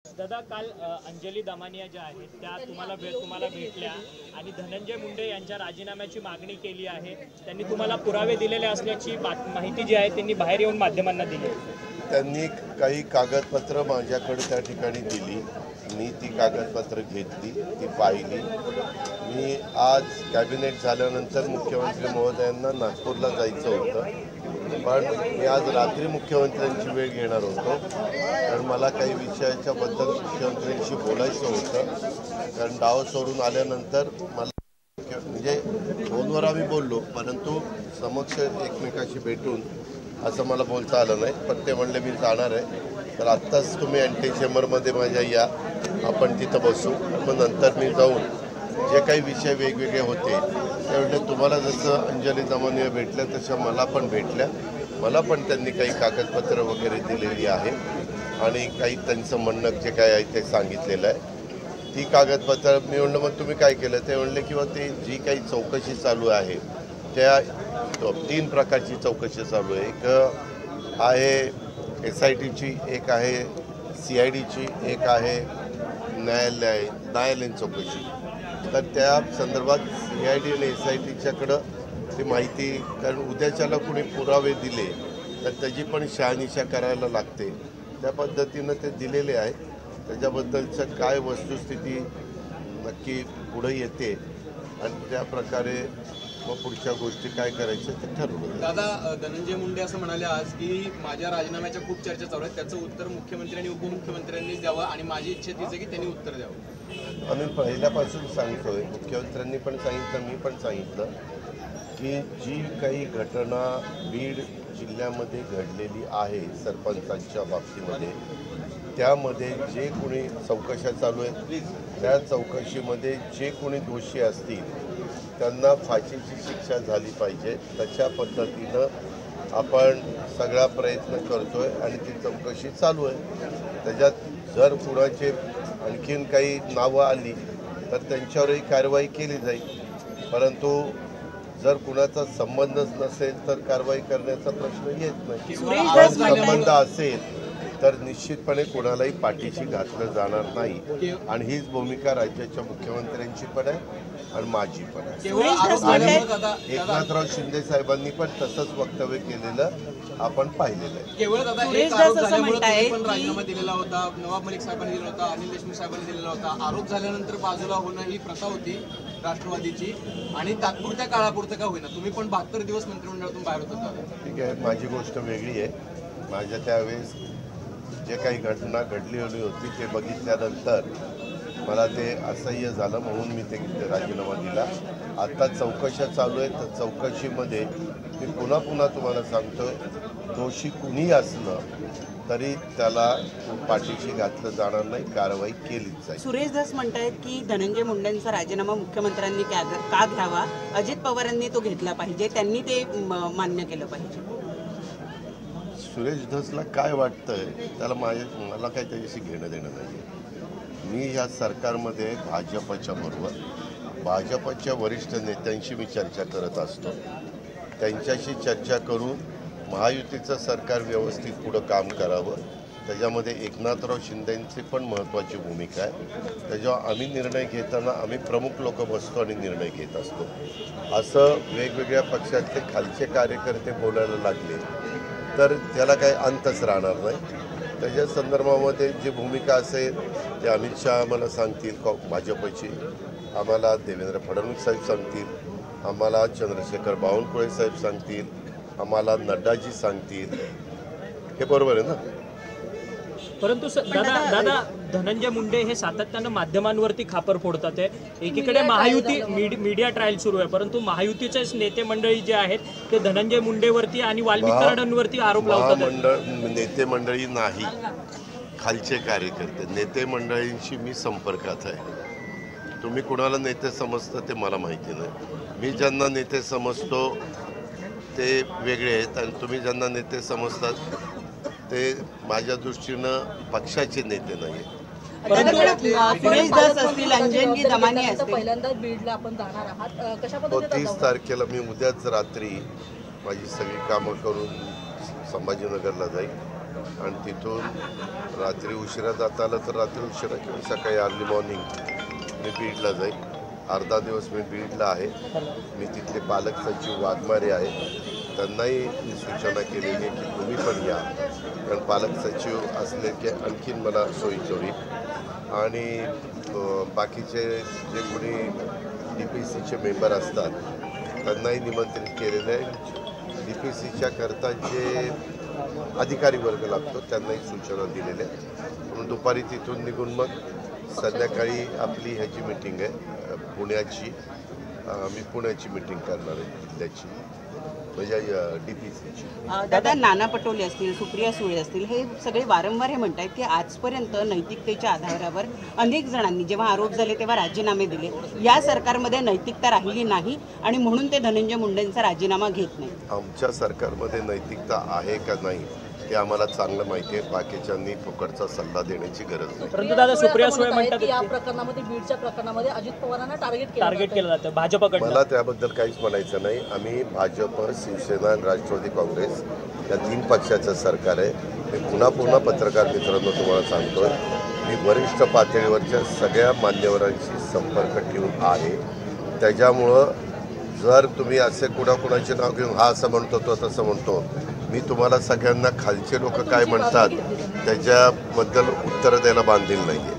दादा काल अंजली दमानिया ज्या आहेत त्या तुम्हाला भेटल्या आणि धनंजय मुंडे यांच्या राजीनाम्याची मागणी केली आहे। त्यांनी तुम्हाला पुरावे दिलेले असल्याची माहिती जी आहे त्यांनी बाहेर येऊन माध्यमांना दिली। त्यांनी काही कागदपत्र माझ्याकडे त्या ठिकाणी दिली। मी ती कागदपत्र घेतली, ती पाहिली। मी आज कॅबिनेट झाल्यानंतर मुख्यमंत्री महोदयांना नागपूरला जायचं होतं, पण मी आज रात्री मुख्यमंत्र्यांची वेळ घेणार होतो, कारण मला काही विषयाच्या बद्दल मुख्यमंत्र्यांशी बोलायचं होतं। कारण डाव सोडून आल्यानंतर मला म्हणजे फोनवर आम्ही बोललो, परंतु समक्ष एकमेकाशी भेटून असं मला बोलता आलं नाही। पण ते म्हणले मी जाणार आहे, तर आत्ताच तुम्ही अँटी चेंबरमध्ये माझ्या या, आपण तिथं बसू, मग नंतर मी जाऊन जे काही विषय वेगवेगळे होते त्यावेळेला तुम्हाला जसं अंजली दमानिया भेटल्या तशा मला पण भेटल्या। मला पण त्यांनी काही कागदपत्र वगैरे दिलेली आहे आणि काही त्यांचं म्हणणं जे काय आहे ते सांगितलेलं आहे। ती कागदपत्र मी म्हणलं मग तुम्ही काय केलं, ते म्हणले किंवा ते जी काही चौकशी चालू आहे त्या 3 प्रकारची चौकशी चालू आहे। एक आहे SITची, एक आहे CIDची, एक आहे न्यायालयीन चौकशी। तर त्या संदर्भात CID आणि SITच्याकडं ती माहिती, कारण उद्याच्याला कुणी पुरावे दिले तर त्याची पण शहानिशा करायला लागते, त्या पद्धतीनं ते दिलेले आहे। त्याच्याबद्दलचं काय वस्तुस्थिती नक्की पुढे येते आणि त्या प्रकारे मग पुढच्या गोष्टी काय करायच्या ते ठरवलं। दादा, धनंजय मुंडे असं म्हणाले आज की माझ्या राजीनाम्याच्या खूप चर्चा चालू आहेत, त्याचं उत्तर मुख्यमंत्री आणि उपमुख्यमंत्र्यांनी द्यावं आणि माझी इच्छा तीच आहे की त्यांनी उत्तर द्यावं। आम्ही पहिल्यापासून सांगतोय, मुख्यमंत्र्यांनी पण सांगितलं, मी पण सांगितलं की जी काही घटना बीड जिल्ह्यामध्ये घडलेली आहे सरपंचांच्या बाबतीमध्ये, त्यामध्ये जे कोणी चौकशा चालू आहेत त्या चौकशीमध्ये जे कोणी दोषी असतील त्यांना फाशीची शिक्षा झाली पाहिजे, तशा पद्धतीनं आपण सगळा प्रयत्न करतोय आणि ती चौकशी चालू आहे। त्याच्यात जर कुणाचे आणखीन काही नावं आली तर त्यांच्यावरही कारवाई केली जाईल, परंतु जर कुणाचा संबंधच नसेल तर कारवाई करण्याचा प्रश्न येत नाही। जर संबंध असेल तर निश्चितपणे कोणालाही पाठीशी घातलं जाणार नाही आणि हीच भूमिका राज्याच्या मुख्यमंत्र्यांची पण आहे आणि माझी पण आहे। एकनाथराव शिंदे साहेबांनी पण तसंच वक्तव्य केलेलं आपण पाहिलेलं आहे। केवळ दादा एक आरोप झाल्यामुळे पण राजीनामा दिलेला होता, नवाब मलिक साहेबांनी दिलेला होता, अनिल देशमुख साहेबांनी दिलेला होता। आरोप झाल्यानंतर बाजूला होणं ही प्रथा होती राष्ट्रवादीची आणि तात्पुरत्या काळापुरतं का होईना तुम्ही पण 72 दिवस मंत्रिमंडळातून बाहेर होता। ठीक आहे, माझी गोष्ट वेगळी आहे। माझ्या त्यावेळेस जे काही घटना घडली होती ते बघितल्यानंतर मला ते असह्य झालं, म्हणून मी ते राजीनामा दिला। आता चौकशा चालू आहेत, तर चौकशीमध्ये मी पुन्हा तुम्हाला सांगतोय, दोषी कुणी असलं तरी त्याला पाठीशी घातलं जाणार नाही, कारवाई केलीच जाईल। सुरेश धस म्हणतायत की धनंजय मुंडेंचा राजीनामा मुख्यमंत्र्यांनी का घ्यावा, अजित पवारांनी तो घेतला पाहिजे, त्यांनी ते मान्य केलं पाहिजे। सुरेश धसला काय वाटतंय त्याला मला काही त्याच्याशी घेणं देणं नाही आहे। मी ह्या सरकारमध्ये भाजपच्या वरिष्ठ नेत्यांशी मी चर्चा करत असतो, त्यांच्याशी चर्चा करून महायुतीचं सरकार व्यवस्थित पुढं काम करावं, त्याच्यामध्ये एकनाथराव शिंदेंची पण महत्त्वाची भूमिका आहे। त्याच्यावर आम्ही निर्णय घेताना आम्ही प्रमुख लोक बसतो आणि निर्णय घेत असतो। असं वेगवेगळ्या पक्षातले खालचे कार्यकर्ते बोलायला लागले तर त्याला काही अंतच राहणार नाही। त्याच्या संदर्भामध्ये जी भूमिका असेल ते अमित शहा आम्हाला सांगतील, भाजपची आम्हाला देवेंद्र फडणवीस साहेब सांगतील, आम्हाला चंद्रशेखर बावनकुळे साहेब सांगतील, आम्हाला नड्डाजी सांगतील, हे बरोबर आहे ना। परंतु दादा धनंजय मुंडे हे सातत्यानं माध्यमांवरती खापर फोडतात आहे। एकीकडे महायुती मीडिया ट्रायल सुरू आहे, परंतु महायुतीचेच नेते मंडळी जे आहेत ते धनंजय मुंडेवरती आणि वाल्मिक कराडांवरती आरोप लावतात। नेते मंडळी नाही, खालचे कार्यकर्ते। नेते मंडळींशी मी संपर्कात आहे। तुम्ही कुणाला नेते समजता ते मला माहिती नाही। मी ज्यांना नेते समजतो ते वेगळे आहेत आणि तुम्ही ज्यांना नेते समजतात ते माझ्या दृष्टीनं पक्षाचे नेते नाही। पहिल्यांदा बीडला आपण जाणार आहात, कशा पद्धतीने 30 तारखेला मी उद्याच रात्री माझी सगळी कामं करून संभाजीनगरला जाईल आणि तिथून रात्री उशिरा जाता आलं तर रात्री उशिरा किंवा सकाळी अर्ली मॉर्निंग मी बीडला जाईल. अर्धा दिवस मी बीडला आहे. मी तिथले पालक सचिव वाघमारे आहेत, त्यांनाही मी सूचना केलेली आहे की तुम्ही पण या, कारण पालक सचिव असले की आणखीन मला सोयीचं होईल. आणि बाकीचे जे कोणी DPCचे मेंबर असतात त्यांनाही निमंत्रित केलेलं आहे. DPCच्या करता जे अधिकारी वर्ग लागतो त्यांनाही सूचना दिलेल्या आहेत. म्हणून दुपारी तिथून निघून मग संध्याकाळी आपली ह्याची मीटिंग आहे पुण्याची. मी पुण्याची मीटिंग करणार आहे जिल्ह्याची, म्हणजे DPCची. दादा, नाना पटोले असतील, सुप्रिया सुळे असतील, हे सगळे वारंवार हे म्हणतात की आजपर्यंत नैतिकतेच्या आधारावर अनेक जणांनी जेव्हा आरोप झाले तेव्हा राजीनामे दिले. या सरकारमध्ये नैतिकता राहिली नाही आणि म्हणून ते धनंजय मुंडेंचा राजीनामा घेत नाही. आमच्या सरकारमध्ये नैतिकता आहे का नाही ते आम्हाला चांगलं माहिती आहे. बाकीच्यांनी फुकटचा सल्ला देण्याची गरज नाही. परंतु दादा, सुप्रिया सुळे म्हणतात या प्रकरणामध्ये, बीडच्या प्रकरणामध्ये अजित पवारांना टार्गेट केलं जातं भाजपकडनं. मला त्याबद्दल काहीच म्हणायचं नाही. आम्ही भाजप, शिवसेना आणि राष्ट्रवादी काँग्रेस या 3 पक्षाचं सरकार आहे. मी पुन्हा पत्रकार मित्रांनो तुम्हाला सांगतोय, मी वरिष्ठ पातळीवरच्या सगळ्या मान्यवरांशी संपर्क ठेवून आहे. त्याच्यामुळं जर तुम्ही असे कुणाकुणाचे नाव घेऊन हा असं म्हणतो तो तसं म्हणतो, मी तुम्हाला सगळ्यांना खालचे लोक काय म्हणतात त्याच्याबद्दल उत्तरं द्यायला बांधील नाही आहे.